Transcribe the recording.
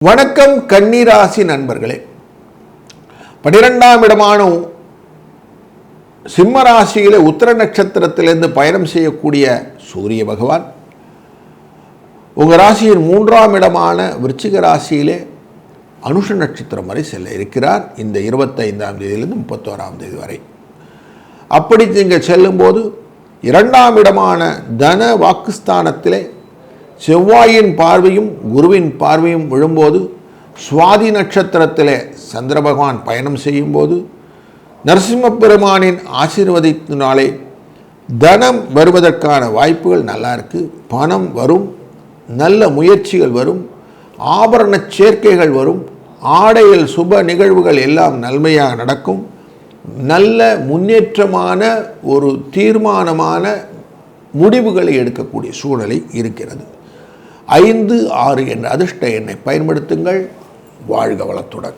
வணக்கம் கன்னிராசி நண்பர்களே. 12ஆம் இடமான சிம்ம ராசியிலே உத்திர நட்சத்திரத்திலிருந்து பயணம் செய்யக்கூடிய சூரிய பகவான் உங்கள் ராசியின் 3ஆம் இடமான விருச்சிக ராசியிலே அனுஷ நட்சத்திரம் வரை செல்ல இருக்கிறார். இந்த 25ஆம் தேதியிலிருந்து 31ஆம் தேதி வரை. அப்படி நீங்கள் செல்லும்போது 2ஆம் இடமான தன வாக்குஸ்தானத்திலே செவ்வாயின் பார்வையும் குருவின் பார்வையும் விழும்போது, சுவாதி நட்சத்திரத்திலே சந்திர பகவான் பயணம் செய்யும்போது, நரசிம்ம பெருமானின் ஆசீர்வதித்தினாலே தனம் வருவதற்கான வாய்ப்புகள் நல்லா இருக்குது. பணம் வரும், நல்ல முயற்சிகள் வரும், ஆபரண சேர்க்கைகள் வரும், ஆடைகள் சுப நிகழ்வுகள் எல்லாம் நன்மையாக நடக்கும். நல்ல முன்னேற்றமான ஒரு தீர்மானமான முடிவுகளை எடுக்கக்கூடிய சூழ்நிலை இருக்கிறது. 5, 6 என்ற அதிர்ஷ்ட எண்ணை பயன்படுத்துங்கள். வாழ்க வளத்துடன்.